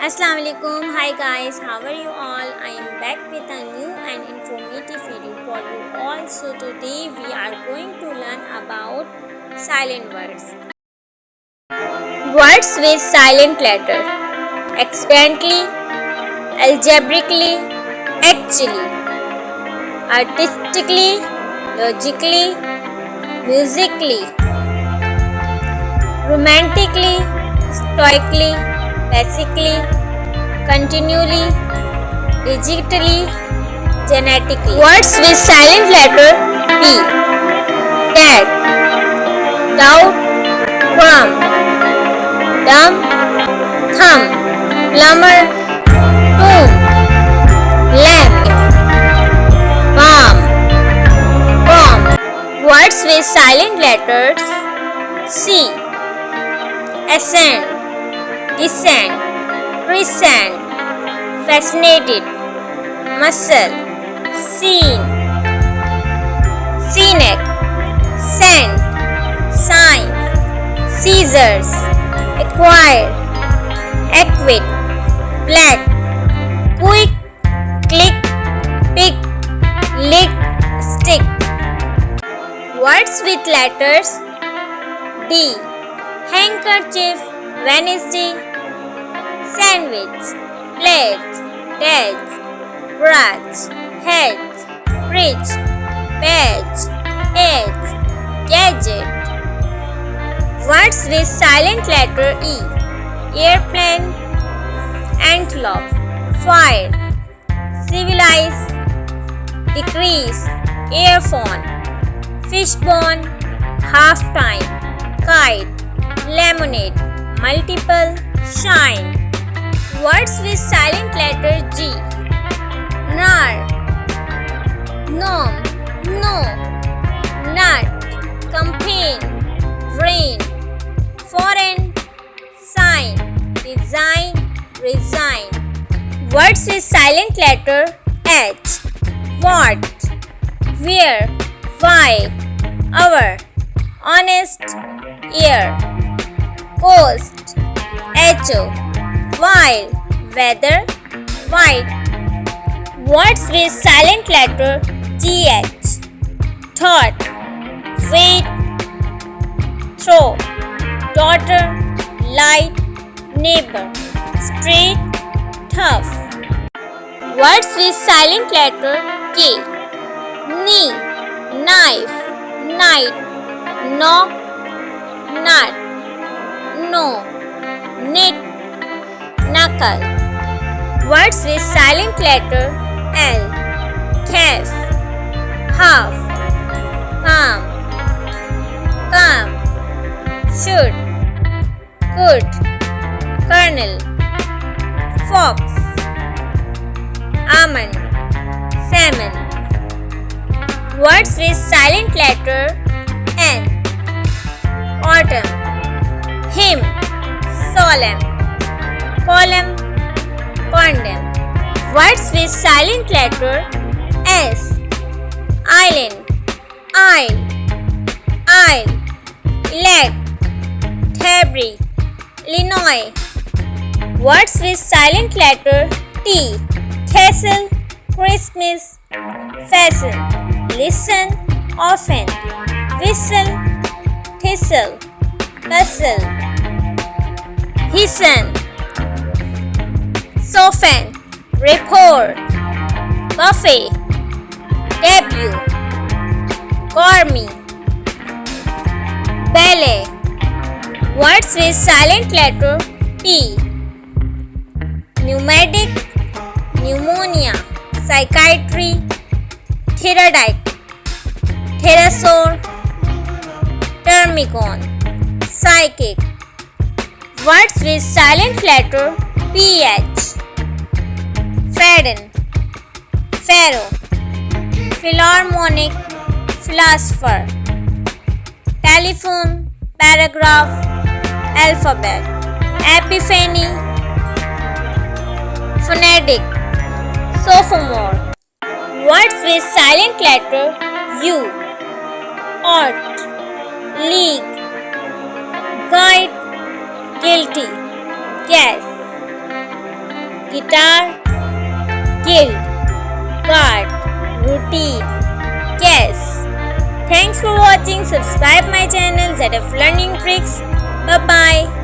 Assalamualaikum. Hi guys, how are you all? I am back with a new and informative video for you all. So today we are going to learn about silent words. Words with silent letter. Accidentally, algebraically, actually, artistically, logically, musically, romantically, stoically, basically, continually, digitally, genetically. Words with silent letter P. Cat, doubt, crumb, dumb, thumb, plumber, tomb, lamp, balm, bomb. Words with silent letters C. Ascend, descend, crescent, fascinated, muscle, scene, scenic, scent, sign, scissors, acquire, acquit, black, quick, click, pick, lick, stick. Words with letters D. Handkerchief, Wednesday, sandwich, plate, dash, brush, head, bridge, badge, edge, gadget. Words with silent letter E. Airplane, antelope, fire, civilize, decrease, earphone, fishbone, halftime, kite, lemonade, multiple, shine. Words with silent letter G. Nar, gnome, no, nut, campaign, rain, foreign, sign, design, resign. Words with silent letter H. What, where, why, hour, honest, ear, coast, echo, while, weather, white. Words with silent letter TH. Thought, wait, throw, daughter, light, neighbor, straight, tough. Words with silent letter K. Knee, knife, night, knock, nut, no, knit, knuckle. Words with silent letter L. Calf, half, palm, calm, should, could, kernel, fox, almond, salmon. Words with silent letter N. Autumn, hymn, solemn, coloumn, condemn. Words with silent letter S. Island, isle, isle, elect, February, Illinois. Words with silent letter T. Castle, Christmas, fasten, listen, often, whistle, thistle, bustle, hisson, soften, report, buffet, debut, gourmet, ballet. Words with silent letter P. Pneumatic, pneumonia, psychiatry, theradic, pterosaur, termicon, psychic. Words with silent letter PH. Faden, pharaoh, philharmonic, philosopher, telephone, paragraph, alphabet, epiphany, phonetic, sophomore. Words with silent letter U. Ought, league, guide, guilty, guess, guitar, guild, card, routine, guess. Thanks for watching. Subscribe my channel ZF Learning Tricks. Bye bye.